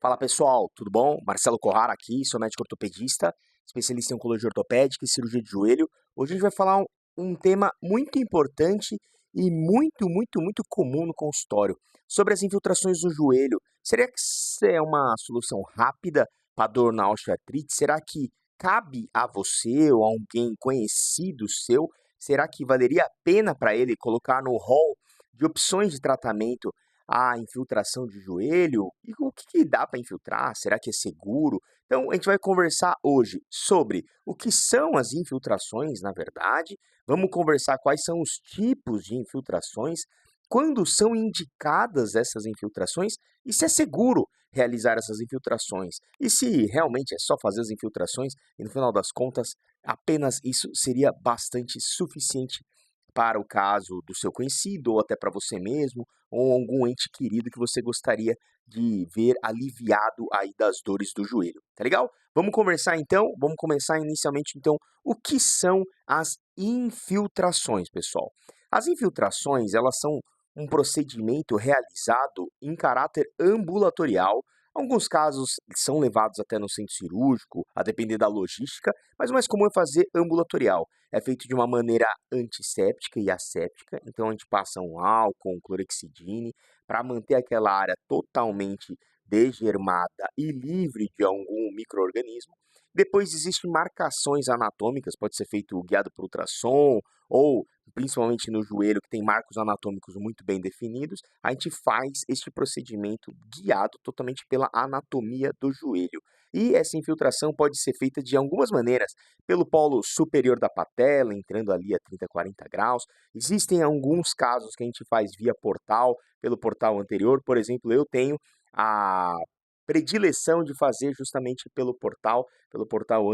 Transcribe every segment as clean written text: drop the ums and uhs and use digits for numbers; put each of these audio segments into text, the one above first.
Fala pessoal, tudo bom? Marcelo Corrara aqui, sou médico ortopedista, especialista em oncologia ortopédica e cirurgia de joelho. Hoje a gente vai falar um tema muito importante e muito comum no consultório, sobre as infiltrações do joelho. Será que isso é uma solução rápida para dor na osteoartrite? Será que cabe a você ou a alguém conhecido seu? Será que valeria a pena para ele colocar no hall de opções de tratamento a infiltração de joelho? E o que dá para infiltrar? Será que é seguro? Então, a gente vai conversar hoje sobre o que são as infiltrações, na verdade. Vamos conversar quais são os tipos de infiltrações, quando são indicadas essas infiltrações e se é seguro realizar essas infiltrações. E se realmente é só fazer as infiltrações e no final das contas apenas isso seria bastante suficiente para o caso do seu conhecido, ou até para você mesmo, ou algum ente querido que você gostaria de ver aliviado aí das dores do joelho, tá legal? Vamos conversar então, vamos começar inicialmente então, o que são as infiltrações, pessoal? As infiltrações, elas são um procedimento realizado em caráter ambulatorial. Alguns casos são levados até no centro cirúrgico, a depender da logística, mas o mais comum é fazer ambulatorial. É feito de uma maneira antisséptica e asséptica, então a gente passa um álcool, um clorexidine, para manter aquela área totalmente desgermada e livre de algum micro-organismo. Depois existem marcações anatômicas, pode ser feito guiado por ultrassom, ou principalmente no joelho, que tem marcos anatômicos muito bem definidos, a gente faz este procedimento guiado totalmente pela anatomia do joelho. E essa infiltração pode ser feita de algumas maneiras, pelo polo superior da patela, entrando ali a 30, 40 graus. Existem alguns casos que a gente faz via portal, pelo portal anterior. Por exemplo, eu tenho a predileção de fazer justamente pelo portal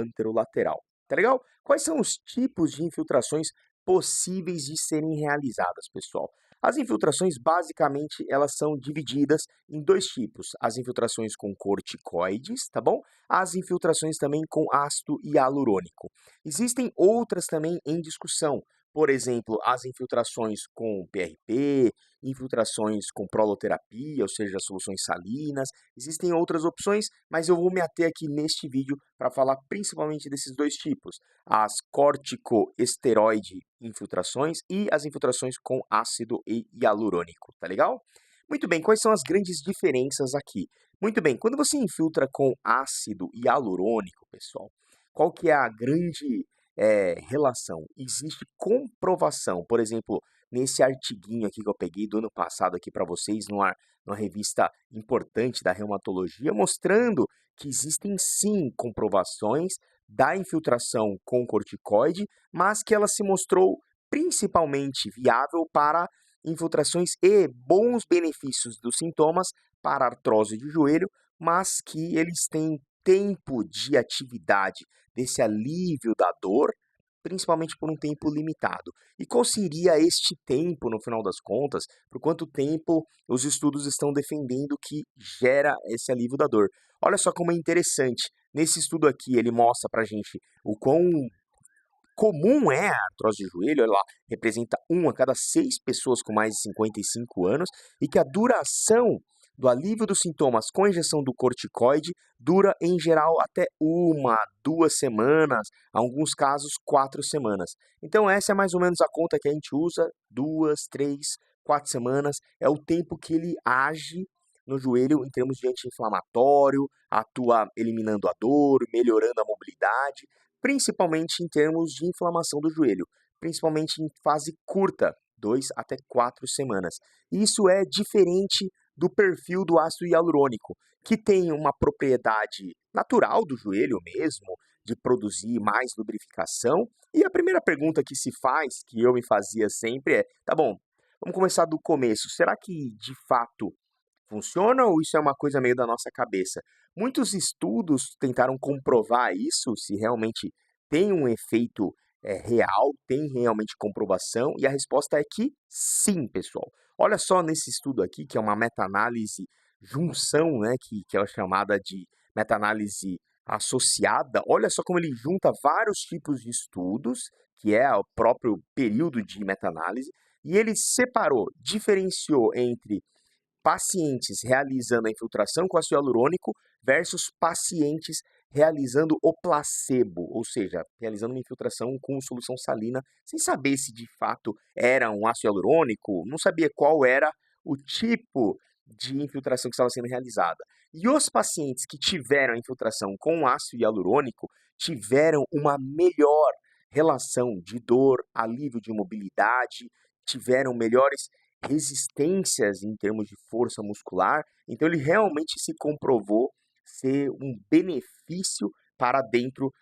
anterolateral. Tá legal? Quais são os tipos de infiltrações possíveis de serem realizadas, pessoal? As infiltrações, basicamente, elas são divididas em dois tipos: as infiltrações com corticoides, tá bom? As infiltrações também com ácido hialurônico. Existem outras também em discussão, por exemplo, as infiltrações com PRP, infiltrações com proloterapia, ou seja, soluções salinas. Existem outras opções, mas eu vou me ater aqui neste vídeo para falar principalmente desses dois tipos: as corticoesteroide infiltrações e as infiltrações com ácido hialurônico, tá legal? Muito bem, quais são as grandes diferenças aqui? Muito bem, quando você infiltra com ácido hialurônico, pessoal, qual que é a grande relação? Existe comprovação, por exemplo, nesse artiguinho aqui que eu peguei do ano passado aqui para vocês, numa revista importante da reumatologia, mostrando que existem sim comprovações da infiltração com corticoide, mas que ela se mostrou principalmente viável para infiltrações e bons benefícios dos sintomas para artrose de joelho, mas que eles têm tempo de atividade desse alívio da dor, principalmente por um tempo limitado. E qual seria este tempo, no final das contas? Por quanto tempo os estudos estão defendendo que gera esse alívio da dor? Olha só como é interessante. Nesse estudo aqui, ele mostra pra gente o quão comum é a artrose de joelho. Olha lá, representa 1 a cada 6 pessoas com mais de 55 anos, e que a duração do alívio dos sintomas com a injeção do corticoide dura, em geral, até 1, 2 semanas, alguns casos 4 semanas. Então essa é mais ou menos a conta que a gente usa: 2, 3, 4 semanas é o tempo que ele age no joelho em termos de anti-inflamatório, atua eliminando a dor, melhorando a mobilidade, principalmente em termos de inflamação do joelho, principalmente em fase curta, 2 até 4 semanas. Isso é diferente do perfil do ácido hialurônico, que tem uma propriedade natural do joelho mesmo, de produzir mais lubrificação. E a primeira pergunta que se faz, que eu me fazia sempre é: tá bom, vamos começar do começo. Será que de fato funciona, ou isso é uma coisa meio da nossa cabeça? Muitos estudos tentaram comprovar isso, se realmente tem um efeito real, tem realmente comprovação, e a resposta é que sim, pessoal. Olha só nesse estudo aqui, que é uma meta-análise junção, né, que é chamada de meta-análise associada. Olha só como ele junta vários tipos de estudos, que é o próprio período de meta-análise, e ele separou, diferenciou entre pacientes realizando a infiltração com ácido hialurônico versus pacientes realizando o placebo, ou seja, realizando uma infiltração com solução salina, sem saber se de fato era um ácido hialurônico, não sabia qual era o tipo de infiltração que estava sendo realizada. E os pacientes que tiveram a infiltração com ácido hialurônico tiveram uma melhor relação de dor, alívio de mobilidade, tiveram melhores resistências em termos de força muscular, então ele realmente se comprovou ser um benefício para dentro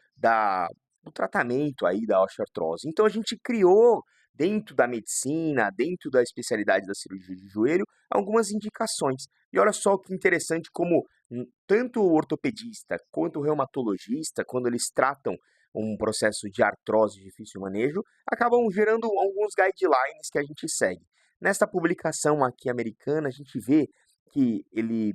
do tratamento aí da osteoartrose. Então a gente criou dentro da medicina, dentro da especialidade da cirurgia de joelho, algumas indicações. E olha só que interessante como tanto o ortopedista quanto o reumatologista, quando eles tratam um processo de artrose de difícil manejo, acabam gerando alguns guidelines que a gente segue. Nesta publicação aqui americana, a gente vê que ele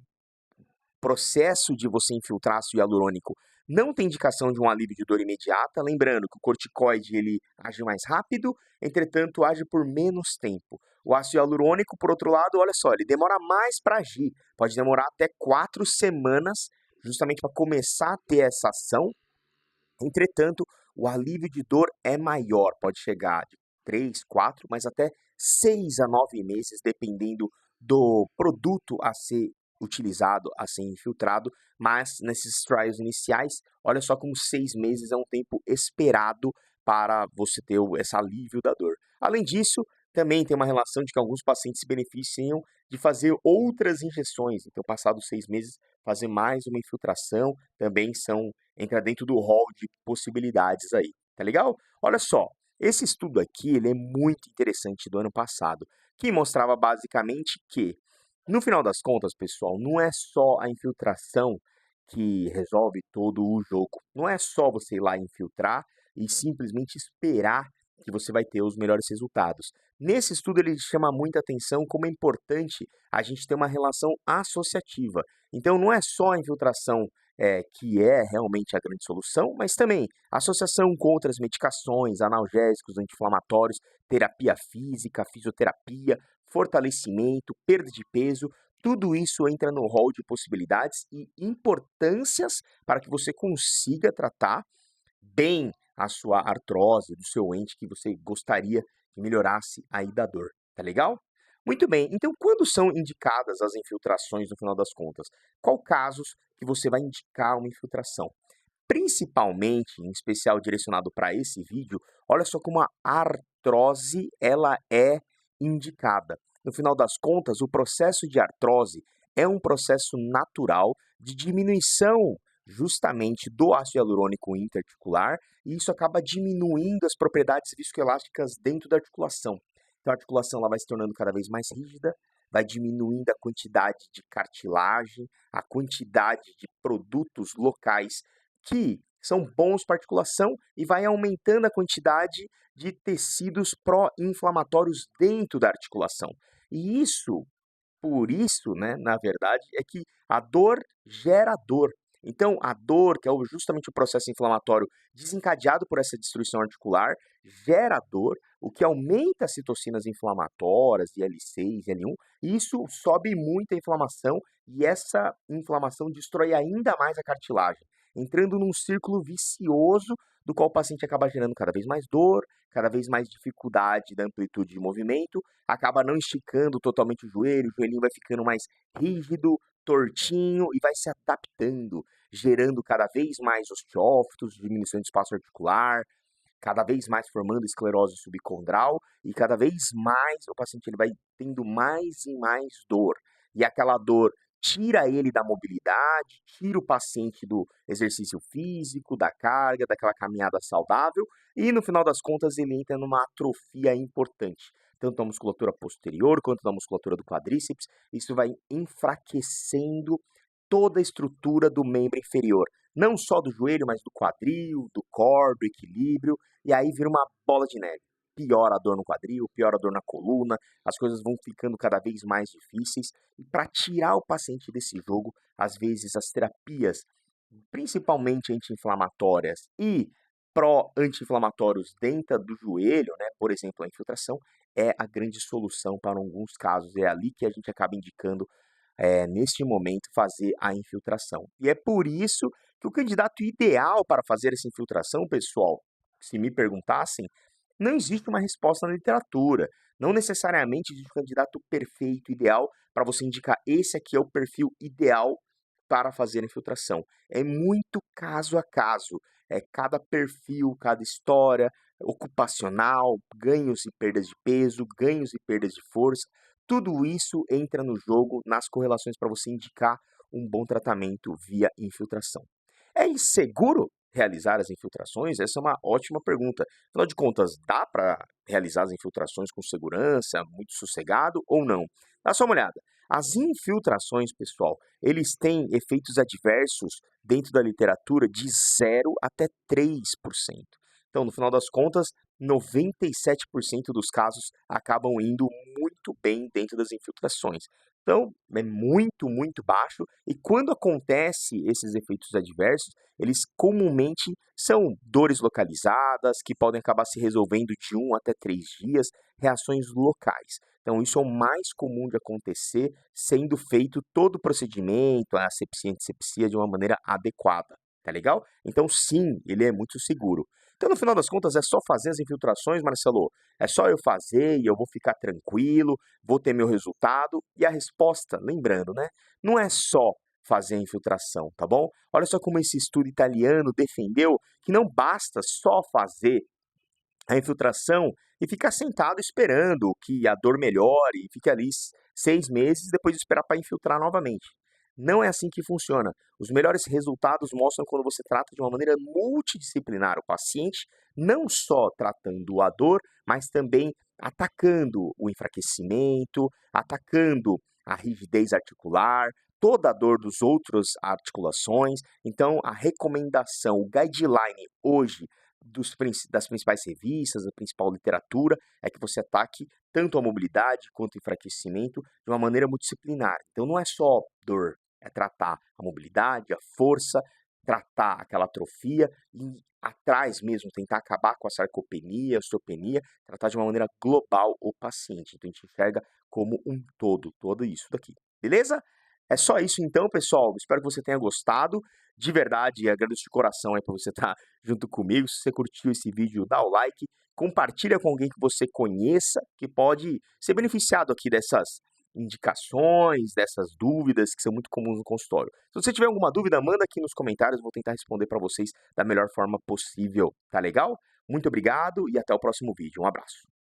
processo de você infiltrar ácido hialurônico não tem indicação de um alívio de dor imediata, lembrando que o corticoide ele age mais rápido, entretanto age por menos tempo. O ácido hialurônico, por outro lado, olha só, ele demora mais para agir, pode demorar até 4 semanas justamente para começar a ter essa ação. Entretanto, o alívio de dor é maior, pode chegar de 3, 4, mas até 6 a 9 meses, dependendo do produto a ser utilizado, a ser infiltrado, mas nesses trials iniciais, olha só como 6 meses é um tempo esperado para você ter esse alívio da dor. Além disso, também tem uma relação de que alguns pacientes se beneficiam de fazer outras injeções, então passados 6 meses, fazer mais uma infiltração, também entra dentro do hall de possibilidades aí, tá legal? Olha só, esse estudo aqui, ele é muito interessante do ano passado, que mostrava basicamente que, no final das contas, pessoal, não é só a infiltração que resolve todo o jogo. Não é só você ir lá infiltrar e simplesmente esperar que você vai ter os melhores resultados. Nesse estudo, ele chama muita atenção como é importante a gente ter uma relação associativa. Então, não é só a infiltração que é realmente a grande solução, mas também associação com outras medicações, analgésicos, anti-inflamatórios, terapia física, fisioterapia, fortalecimento, perda de peso, tudo isso entra no rol de possibilidades e importâncias para que você consiga tratar bem a sua artrose, do seu ente que você gostaria que melhorasse aí da dor, tá legal? Muito bem, então quando são indicadas as infiltrações no final das contas? Qual casos que você vai indicar uma infiltração? Principalmente, em especial direcionado para esse vídeo, olha só como a artrose ela é indicada. No final das contas, o processo de artrose é um processo natural de diminuição justamente do ácido hialurônico interarticular e isso acaba diminuindo as propriedades viscoelásticas dentro da articulação. Então a articulação ela vai se tornando cada vez mais rígida, vai diminuindo a quantidade de cartilagem, a quantidade de produtos locais que são bons para articulação e vai aumentando a quantidade de tecidos pró-inflamatórios dentro da articulação. E isso, por isso, né, na verdade, é que a dor gera dor. Então, a dor, que é justamente o processo inflamatório desencadeado por essa destruição articular, gera dor, o que aumenta as citocinas inflamatórias, IL-6, IL-1, e isso sobe muito a inflamação, e essa inflamação destrói ainda mais a cartilagem, entrando num círculo vicioso do qual o paciente acaba gerando cada vez mais dor, cada vez mais dificuldade da amplitude de movimento, acaba não esticando totalmente o joelhinho vai ficando mais rígido, tortinho e vai se adaptando, gerando cada vez mais osteófitos, diminuição de espaço articular, cada vez mais formando esclerose subcondral e cada vez mais o paciente ele vai tendo mais e mais dor. E aquela dor tira ele da mobilidade, tira o paciente do exercício físico, da carga, daquela caminhada saudável e no final das contas ele entra numa atrofia importante. Tanto da musculatura posterior quanto da musculatura do quadríceps, isso vai enfraquecendo toda a estrutura do membro inferior. Não só do joelho, mas do quadril, do core, do equilíbrio, e aí vira uma bola de neve. Piora a dor no quadril, piora a dor na coluna, as coisas vão ficando cada vez mais difíceis. E para tirar o paciente desse jogo, às vezes as terapias, principalmente anti-inflamatórias e pró-anti-inflamatórios dentro do joelho, né, por exemplo, a infiltração, é a grande solução para alguns casos. É ali que a gente acaba indicando, neste momento, fazer a infiltração. E é por isso que o candidato ideal para fazer essa infiltração, pessoal, se me perguntassem, não existe uma resposta na literatura. Não necessariamente existe um candidato perfeito, ideal, para você indicar esse aqui é o perfil ideal para fazer a infiltração. É muito caso a caso. É cada perfil, cada história ocupacional, ganhos e perdas de peso, ganhos e perdas de força. Tudo isso entra no jogo nas correlações para você indicar um bom tratamento via infiltração. É inseguro realizar as infiltrações? Essa é uma ótima pergunta. Afinal de contas, dá para realizar as infiltrações com segurança, muito sossegado ou não? Dá só uma olhada. As infiltrações, pessoal, eles têm efeitos adversos dentro da literatura de 0 até 3%. Então, no final das contas, 97% dos casos acabam indo muito bem dentro das infiltrações. Então, é muito, muito baixo. E quando acontece esses efeitos adversos, eles comumente são dores localizadas, que podem acabar se resolvendo de 1 até 3 dias, reações locais. Então, isso é o mais comum de acontecer, sendo feito todo o procedimento, a asepsia e antisepsia, de uma maneira adequada. Tá legal? Então, sim, ele é muito seguro. Então, no final das contas, é só fazer as infiltrações, Marcelo. É só eu fazer e eu vou ficar tranquilo, vou ter meu resultado. E a resposta, lembrando, né? Não é só fazer a infiltração, tá bom? Olha só como esse estudo italiano defendeu que não basta só fazer a infiltração e ficar sentado esperando que a dor melhore e fique ali 6 meses depois de esperar para infiltrar novamente. Não é assim que funciona. Os melhores resultados mostram quando você trata de uma maneira multidisciplinar o paciente, não só tratando a dor, mas também atacando o enfraquecimento, atacando a rigidez articular, toda a dor dos outros articulações. Então, a recomendação, o guideline hoje das principais revistas, da principal literatura, é que você ataque tanto a mobilidade quanto o enfraquecimento de uma maneira multidisciplinar. Então não é só dor, é tratar a mobilidade, a força, tratar aquela atrofia e atrás mesmo, tentar acabar com a sarcopenia, a osteopenia, tratar de uma maneira global o paciente. Então a gente enxerga como um todo isso daqui. Beleza? É só isso então, pessoal. Espero que você tenha gostado. De verdade, agradeço de coração aí por você estar junto comigo. Se você curtiu esse vídeo, dá o like, compartilha com alguém que você conheça, que pode ser beneficiado aqui dessas indicações, dessas dúvidas que são muito comuns no consultório. Se você tiver alguma dúvida, manda aqui nos comentários, vou tentar responder para vocês da melhor forma possível, tá legal? Muito obrigado e até o próximo vídeo. Um abraço.